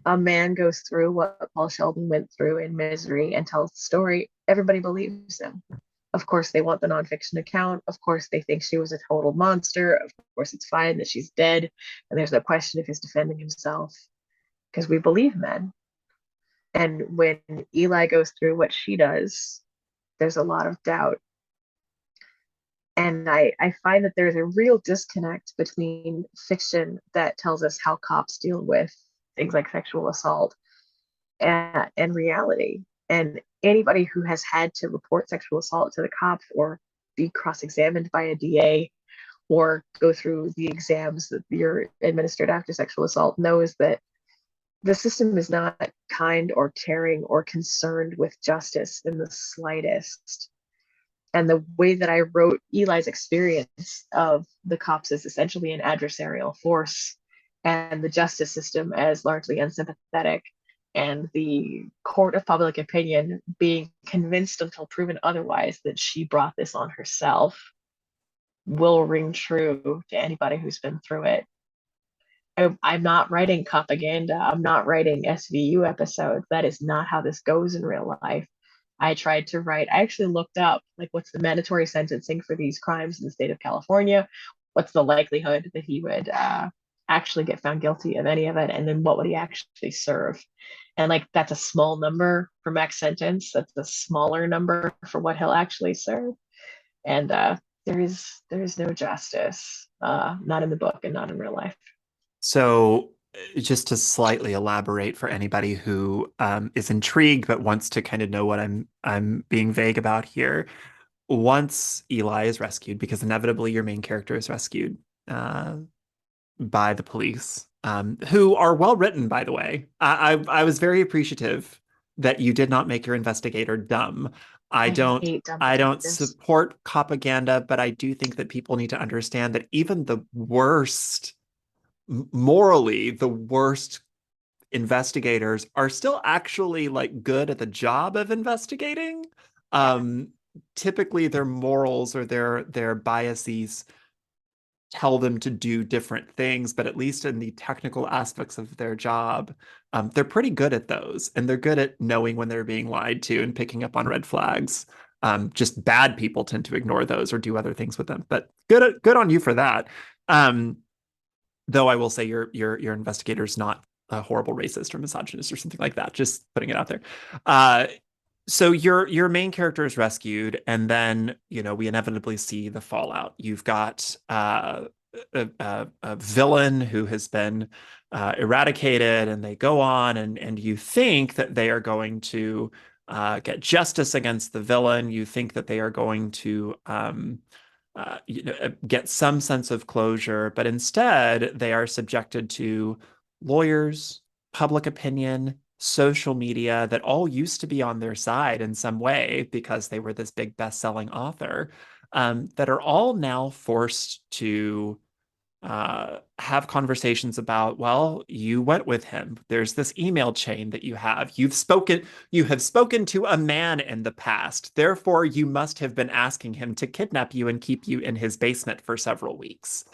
a man goes through what Paul Sheldon went through in Misery and tells the story, everybody believes him. Of course, they want the nonfiction account. Of course, they think she was a total monster. Of course, it's fine that she's dead. And there's no question if he's defending himself because we believe men. And when Eli goes through what she does, there's a lot of doubt. And I find that there's a real disconnect between fiction that tells us how cops deal with things like sexual assault and reality. And anybody who has had to report sexual assault to the cops or be cross-examined by a DA or go through the exams that you're administered after sexual assault knows that the system is not kind or caring or concerned with justice in the slightest. And the way that I wrote Eli's experience of the cops as essentially an adversarial force and the justice system as largely unsympathetic and the court of public opinion being convinced until proven otherwise that she brought this on herself will ring true to anybody who's been through it. I'm not writing propaganda. I'm not writing SVU episodes. That is not how this goes in real life. I actually looked up like what's the mandatory sentencing for these crimes in the state of California? What's the likelihood that he would actually get found guilty of any of it? And then what would he actually serve? And like that's a small number for max sentence. That's a smaller number for what he'll actually serve. And there is no justice, not in the book and not in real life. So, just to slightly elaborate for anybody who is intrigued but wants to kind of know what I'm being vague about here. Once Eli is rescued, because inevitably your main character is rescued uh, by the police, who are well written, by the way. I was very appreciative that you did not make your investigator dumb. I I don't hate dumb I don't detectives. support propaganda, but I do think that people need to understand that even the worst morally the worst investigators are still actually like good at the job of investigating. Yeah. Um, Typically their morals or their biases tell them to do different things, but at least in the technical aspects of their job, they're pretty good at those, and they're good at knowing when they're being lied to and picking up on red flags. Just bad people tend to ignore those or do other things with them. But good on you for that. Um, Though I will say your investigator's not a horrible racist or misogynist or something like that. Just putting it out there. Uh, so your main character is rescued, and then we inevitably see the fallout. You've got a villain who has been eradicated, and they go on, and you think that they are going to get justice against the villain. You think that they are going to get some sense of closure, but instead they are subjected to lawyers, public opinion, social media that all used to be on their side in some way because they were this big best-selling author, that are all now forced to have conversations about, well, you went with him. There's this email chain that you have. You have spoken to a man in the past. Therefore, you must have been asking him to kidnap you and keep you in his basement for several weeks.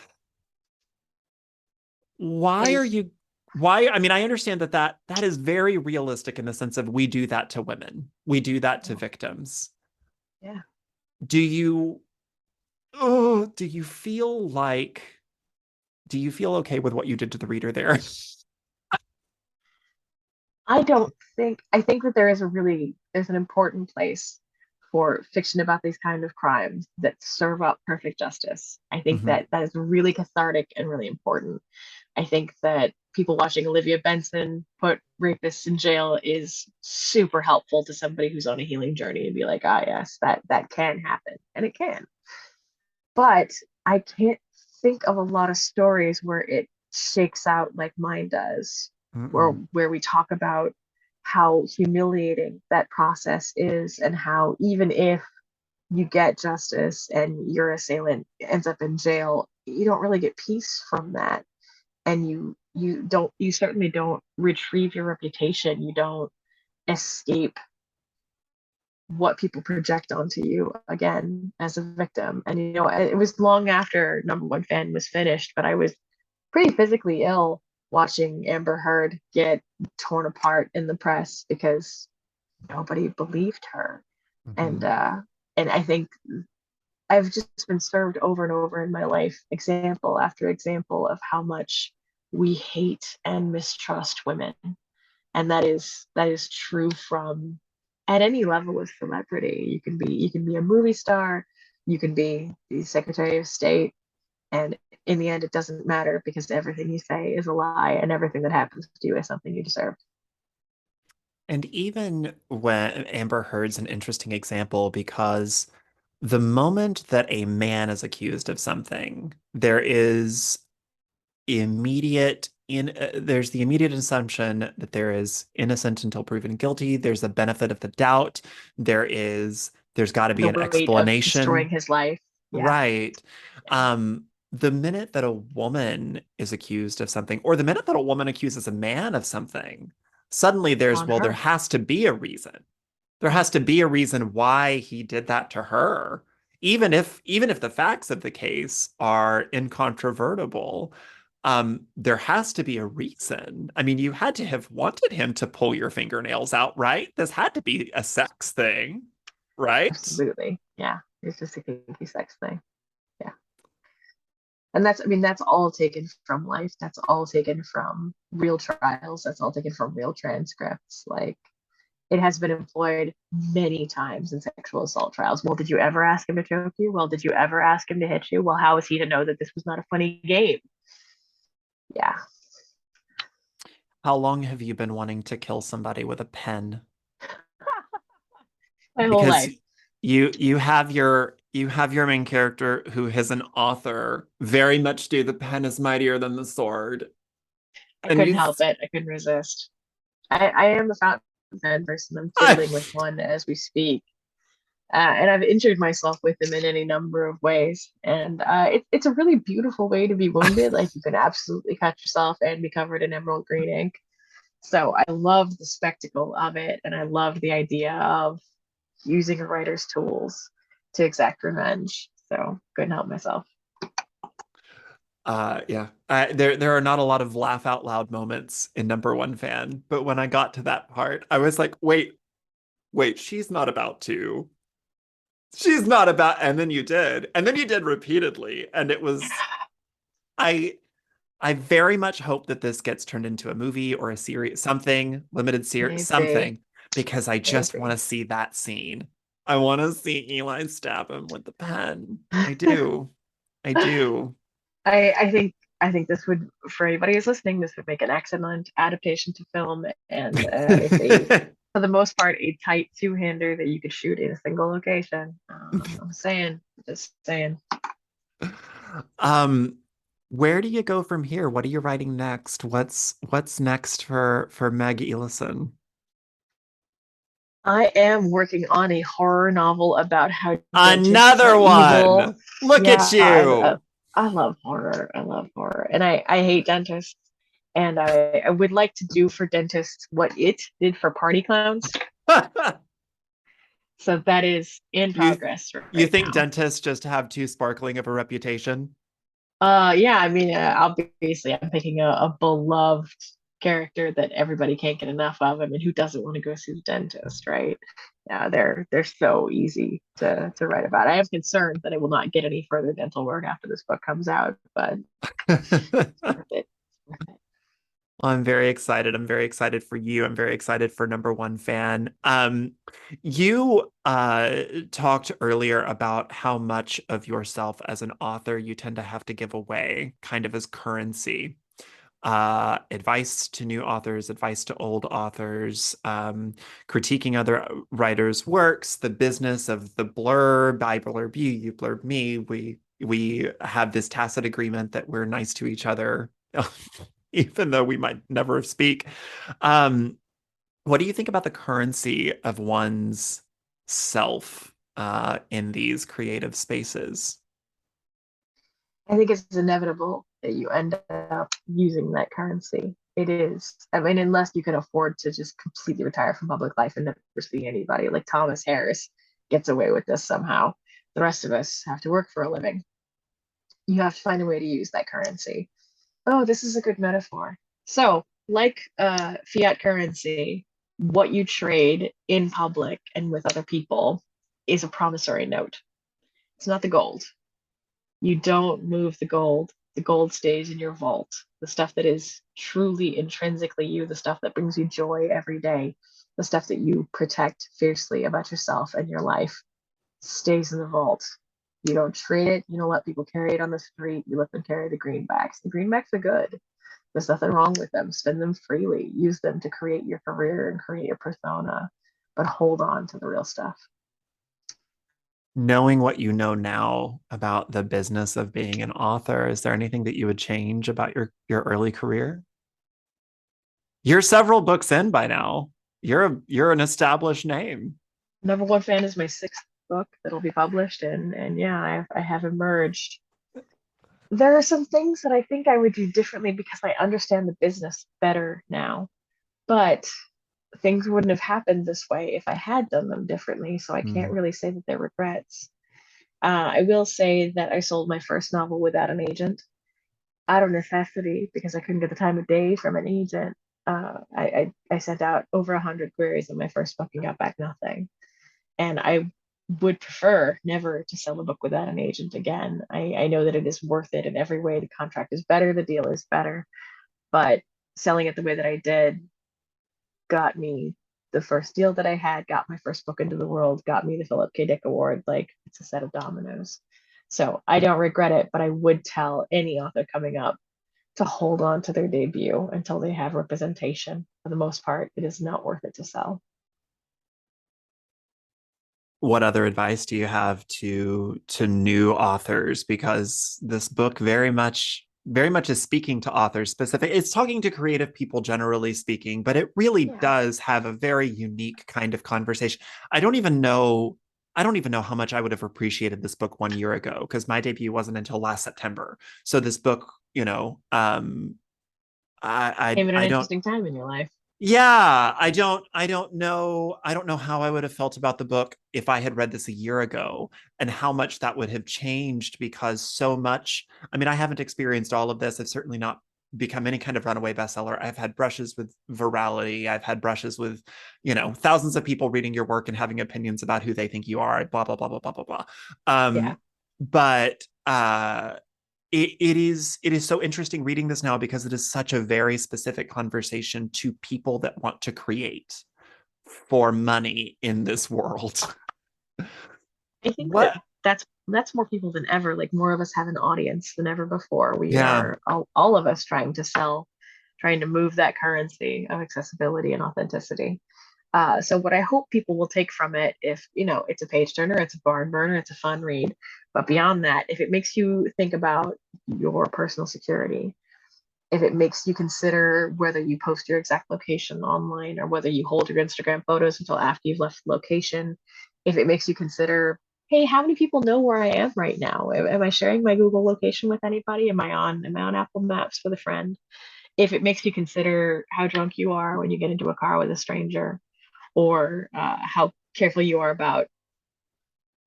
Why are Is you why I mean, I understand that is very realistic in the sense of we do that to women. We do that to victims. yeah. Do you oh, do you feel okay with what you did to the reader there? I think that there's an important place for fiction about these kind of crimes that serve up perfect justice. I think Mhm. that that is really cathartic and really important. I think that people watching Olivia Benson put rapists in jail is super helpful to somebody who's on a healing journey and be like, ah, yes, that can happen, and it can. But I can't think of a lot of stories where it shakes out like mine does, Mm-mm. where we talk about how humiliating that process is and how even if you get justice and your assailant ends up in jail, you don't really get peace from that. And you certainly don't retrieve your reputation. You don't escape what people project onto you again as a victim. And it was long after Number One Fan was finished, but I was pretty physically ill watching Amber Heard get torn apart in the press because nobody believed her. And Mhm. uh and I think I've just been served over and over in my life, example after example of how much we hate and mistrust women. And that is true from at any level of celebrity. You can be a movie star, you can be the Secretary of State, and in the end it doesn't matter because everything you say is a lie and everything that happens to you is something you deserve. And even when Amber Heard's an interesting example because the moment that a man is accused of something, there's the immediate assumption that there is innocent until proven guilty. There's a benefit of the doubt. There's got to be The an weight of destroying explanation. his life. Yeah. Right. Yeah. The minute that a woman is accused of something, or the minute that a woman accuses a man of something, suddenly It's on there her. has to be a reason. There Yeah. has to be a reason why he did that to her. Even if the facts of the case are incontrovertible, there has to be a reason. I mean, you had to have wanted him to pull your fingernails out, right? This had to be a sex thing, right? Absolutely. Yeah. It's just a kinky sex thing. Yeah. And that's, I mean, that's all taken from life. That's all taken from real trials. That's all taken from real transcripts. Like it has been employed many times in sexual assault trials. Well, did you ever ask him to choke you? Well, did you ever ask him to hit you? Well, how is he to know that this was not a funny game? Yeah. How long have you been wanting to kill somebody with a pen? My whole Because life. you have your main character who is an author, very much do the pen is mightier than the sword. I And couldn't you help it. I couldn't resist. I am a fountain pen person. I'm I, fiddling with one as we speak. And I've injured myself with them in any number of ways. And it's a really beautiful way to be wounded. Like you can absolutely cut yourself and be covered in emerald green ink. So I loved the spectacle of it, and I loved the idea of using a writer's tools to exact revenge. So couldn't help myself. yeah. There are not a lot of laugh out loud moments in Number One Fan, but when I got to that part, I was like, wait, she's not about to. She's not about, and then you did. And then you did repeatedly. And it was I I very much hope that this gets turned into a movie or a series, something, limited series, Maybe, something, because I just want maybe. to see that scene. I want to see Eli stab him with the pen. I do. I do. I think this would, for anybody who's listening, this would make an excellent adaptation to film, and it's a, for the most part, a tight two-hander that you could shoot in a single location. I'm saying, just saying. Um, where do you go from here? What are you writing next? What's next for Meg Elison? I am working on a horror novel about how Another gentrified evil. one. Look at Yeah, you. I love horror. I love horror. And I hate dentists. And I would like to do for dentists what it did for party clowns. So that is in you progress you right think now. dentists just have too sparkling of a reputation? Yeah, I mean, obviously, I'm picking a beloved character that everybody can't get enough of. I mean, who doesn't want to go see the dentist, right? Yeah, they're so easy to write about. I have concerns that I will not get any further dental work after this book comes out, but it's worth it. It's worth it. Well, I'm very excited. I'm very excited for you. I'm very excited for number one fan. You talked earlier about how much of yourself as an author you tend to have to give away, kind of as currency. Advice to new authors, advice to old authors, critiquing other writers' works, the business of the blurb. I blurb you, you blurb me. We have this tacit agreement that we're nice to each other, even though we might never speak. Um, what do you think about the currency of one's self in these creative spaces? I think it's inevitable that you end up using that currency. It is. I mean, unless you can afford to just completely retire from public life and never see anybody, like Thomas Harris gets away with this somehow. The rest of us have to work for a living. You have to find a way to use that currency. Oh, this is a good metaphor. So, like fiat currency, what you trade in public and with other people is a promissory note. It's not the gold. You don't move the gold. The gold stays in your vault. The stuff that is truly intrinsically you, the stuff that brings you joy every day, the stuff that you protect fiercely about yourself and your life stays in the vault. You don't trade it. You don't let people carry it on the street. You let them carry the greenbacks. The greenbacks are good. There's nothing wrong with them. Spend them freely. Use them to create your career and create your persona, but hold on to the real stuff. Knowing what you know now about the business of being an author, is there anything that you would change about your early career? You're several books in by now. You're an established name. Number one fan is my sixth book that'll be published, and yeah, I have emerged. There are some things that I think I would do differently because I understand the business better now, but things wouldn't have happened this way if I had done them differently. So I can't Mm. really say that they're regrets. I will say that I sold my first novel without an agent out of necessity because I couldn't get the time of day from an agent. I sent out over 100 queries on my first book and got back nothing. And I would prefer never to sell a book without an agent again. I know that it is worth it in every way. The contract is better, the deal is better, but selling it the way that I did got me the first deal that I had, got my first book into the world, got me the Philip K. Dick Award. Like it's a set of dominoes. So I don't regret it, but I would tell any author coming up to hold on to their debut until they have representation. For the most part, it is not worth it to sell. What other advice do you have to new authors? Because this book very much is speaking to authors specific. It's talking to creative people generally speaking, but it really Yeah. does have a very unique kind of conversation. I don't even know I don't even know how much I would have appreciated this book 1 year ago because my debut wasn't until last September. So this book, Came at an I don't interesting time in your life. yeah, I don't know how I would have felt about the book if I had read this a year ago and how much that would have changed because so much, I mean, I haven't experienced all of this. I've certainly not become any kind of runaway bestseller. I've had brushes with virality. I've had brushes with, thousands of people reading your work and having opinions about who they think you are, blah, blah, blah, blah, blah, blah, blah. Yeah. But it is so interesting reading this now because it is such a very specific conversation to people that want to create for money in this world. I think that What? that's more people than ever. Like more of us have an audience than ever before. We Yeah. are all of us trying to sell, trying to move that currency of accessibility and authenticity. So what I hope people will take from it, if it's a page turner, it's a barn burner, it's a fun read, but beyond that, if it makes you think about your personal security, if it makes you consider whether you post your exact location online or whether you hold your Instagram photos until after you've left the location, if it makes you consider hey, how many people know where I am right now? Am I sharing my Google location with anybody? Am I on Apple Maps with a friend? If it makes you consider how drunk you are when you get into a car with a stranger, or how careful you are about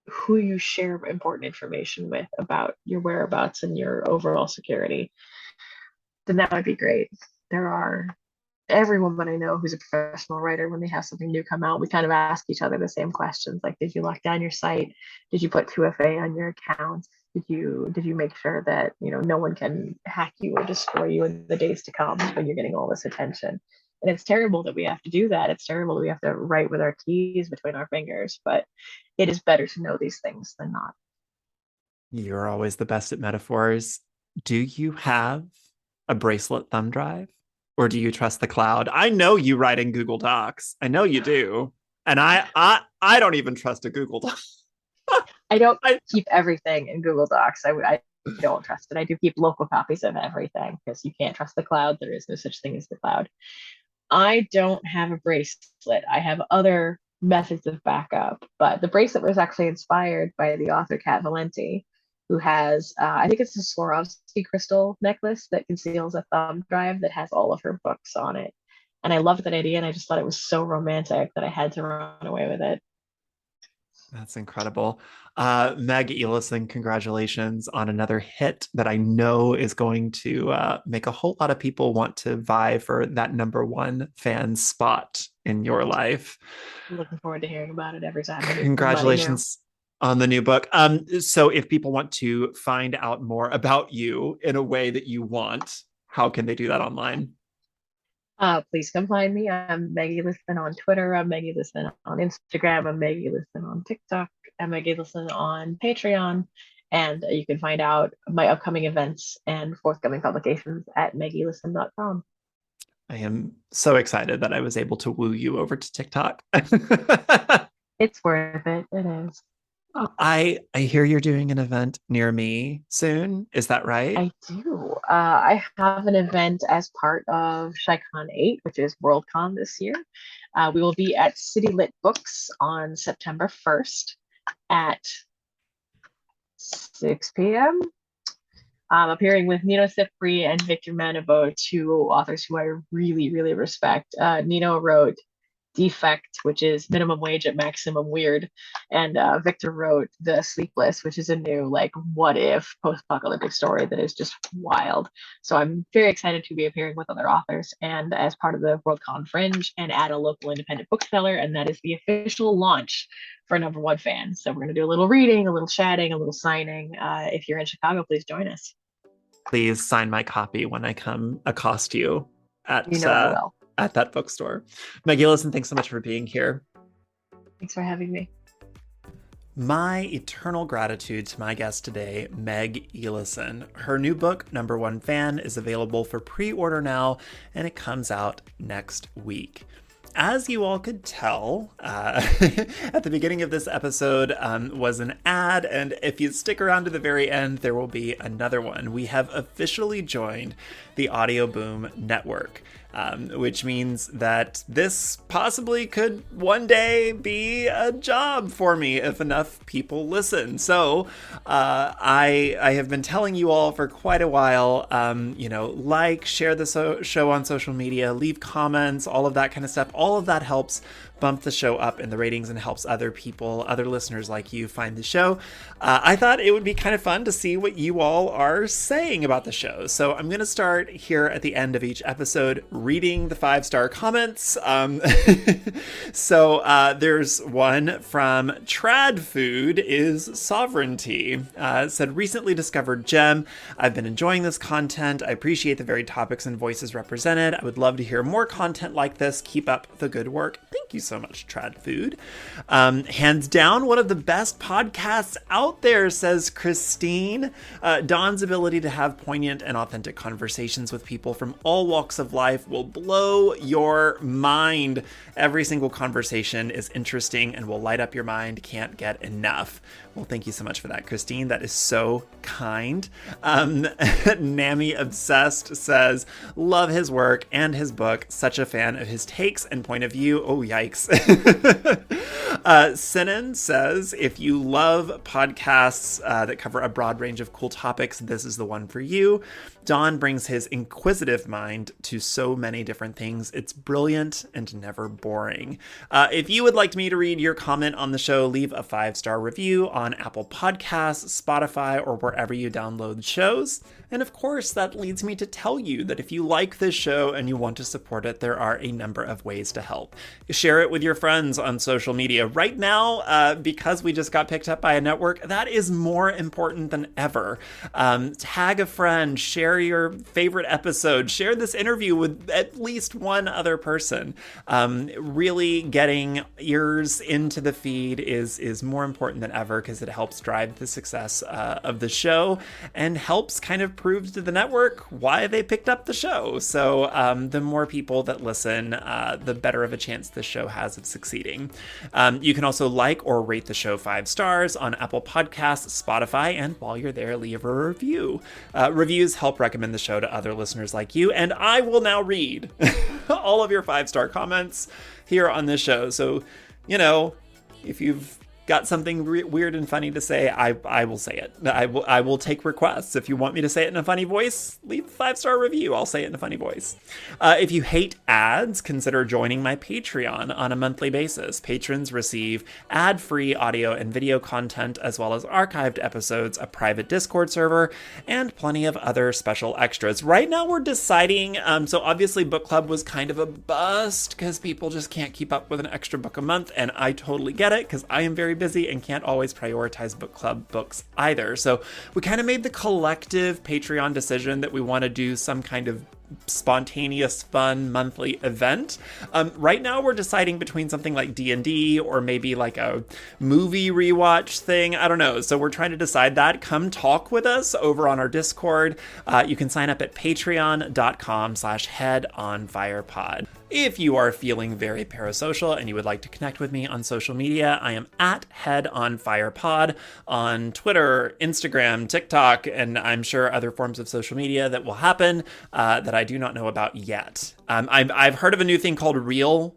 who you share important information with about your whereabouts and your overall security, then that would be great. There are every woman I know who's a professional writer, when they have something new come out, we kind of ask each other the same questions. Like, did you lock down your site? Did you put 2FA on your account? Did you make sure that no one can hack you or destroy you in the days to come when you're getting all this attention? And it's terrible that we have to do that. It's terrible that we have to write with our keys between our fingers, but it is better to know these things than not. You're always the best at metaphors. Do you have a bracelet thumb drive? Or do you trust the cloud? I know you write in Google Docs. I know you do. And I don't even trust a Google Doc. I don't I, keep everything in Google Docs. I don't trust it. I do keep local copies of everything because you can't trust the cloud. There is no such thing as the cloud. I don't have a bracelet. I have other methods of backup, but the bracelet was actually inspired by the author Kat Valenti, who has, I think it's a Swarovski crystal necklace that conceals a thumb drive that has all of her books on it. And I loved that idea, and I just thought it was so romantic that I had to run away with it. that's incredible. Meg Elison, congratulations on another hit that I know is going to make a whole lot of people want to vie for that number one fan spot in your life. I'm looking forward to hearing about it every time somebody new. Congratulations on the new book. So if people want to find out more about you in a way that you want, how can they do that online? Please come find me. I'm Maggie Liston on Twitter. I'm Maggie Liston on Instagram. I'm Maggie Liston on TikTok. I'm Maggie Liston on Patreon. And you can find out my upcoming events and forthcoming publications at maggieliston.com. I am so excited that I was able to woo you over to TikTok. It's worth it. It is. I hear you're doing an event near me soon. Is that right? I do. I have an event as part of ShyCon 8, which is Worldcon this year. We will be at City Lit Books on September 1st at 6 p.m. I'm appearing with Nino Sifri and Victor Manavo, two authors who I really, really respect. Nino wrote Defect, which is minimum wage at maximum weird, and Victor wrote The Sleepless, which is a new like what if post-apocalyptic story that is just wild. So I'm very excited to be appearing with other authors and as part of the Worldcon Fringe and at a local independent bookseller, and that is the official launch for Number One Fan. So we're going to do a little reading, a little chatting, a little signing. If you're in Chicago, please join us. Please sign my copy when I come accost you at I will. at that bookstore. Meg Elison, thanks so much for being here. Thanks for having me. My eternal gratitude to my guest today, Meg Elison. Her new book, Number One Fan, is available for pre-order now, and it comes out next week. As you all could tell, at the beginning of this episode was an ad, and if you stick around to the very end, there will be another one. We have officially joined the Audio Boom Network, which means that this possibly could one day be a job for me if enough people listen. So I have been telling you all for quite a while, share the show on social media, leave comments, all of that kind of stuff. All of that helps bump the show up in the ratings and helps other people, other listeners like you, find the show. I thought it would be kind of fun to see what you all are saying about the show. So I'm going to start here at the end of each episode reading the 5-star comments. So there's one from Trad Food is Sovereignty. Said, recently discovered gem. I've been enjoying this content. I appreciate the varied topics and voices represented. I would love to hear more content like this. Keep up the good work. Thank you so much, Trad Food. Hands down, one of the best podcasts out there, says Christine. Don's ability to have poignant and authentic conversations with people from all walks of life will blow your mind. Every single conversation is interesting and will light up your mind. Can't get enough. Well, thank you so much for that, Christine. That is so kind. Nami Obsessed says, love his work and his book. Such a fan of his takes and point of view. Oh, yikes. Sinan says, if you love podcasts that cover a broad range of cool topics, this is the one for you. Don brings his inquisitive mind to so many different things. It's brilliant and never boring. If you would like me to read your comment on the show, leave a 5-star review on Apple Podcasts, Spotify, or wherever you download shows. And of course, that leads me to tell you that if you like this show and you want to support it, there are a number of ways to help. Share it with your friends on social media. Right now, because we just got picked up by a network, that is more important than ever. Tag a friend, share your favorite episode, share this interview with at least one other person. Really getting ears into the feed is more important than ever because it helps drive the success of the show and helps kind of prove to the network why they picked up the show. So the more people that listen, the better of a chance the show has of succeeding. You can also like or rate the show 5 stars on Apple Podcasts, Spotify, and while you're there, leave a review. Reviews help recommend the show to other listeners like you, and I will now read all of your 5-star comments here on this show. So, if you've got something weird and funny to say, I will say it. I will take requests. If you want me to say it in a funny voice, leave a 5-star review. I'll say it in a funny voice. If you hate ads, consider joining my Patreon on a monthly basis. Patrons receive ad-free audio and video content, as well as archived episodes, a private Discord server, and plenty of other special extras. Right now we're deciding, so obviously book club was kind of a bust because people just can't keep up with an extra book a month, and I totally get it because I am very busy and can't always prioritize book club books either. So we kind of made the collective Patreon decision that we want to do some kind of spontaneous, fun monthly event. Right now we're deciding between something like D&D or maybe like a movie rewatch thing. I don't know. So we're trying to decide that. Come talk with us over on our Discord. You can sign up at patreon.com/headonfirepod. If you are feeling very parasocial and you would like to connect with me on social media, I am at headonfirepod on Twitter, Instagram, TikTok, and I'm sure other forms of social media that will happen that I do not know about yet. I've heard of a new thing called Real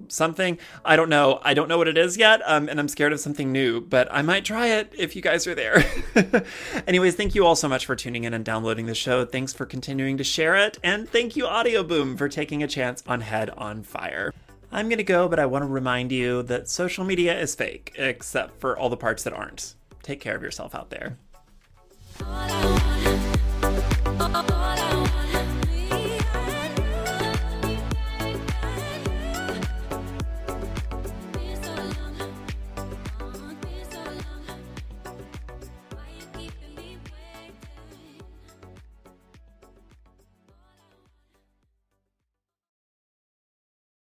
something. I don't know what it is yet, and I'm scared of something new, but I might try it if you guys are there. Anyways, thank you all so much for tuning in and downloading the show. Thanks for continuing to share it, and thank you Audio Boom for taking a chance on Head on Fire. I'm gonna go, but I want to remind you that social media is fake, except for all the parts that aren't. Take care of yourself out there.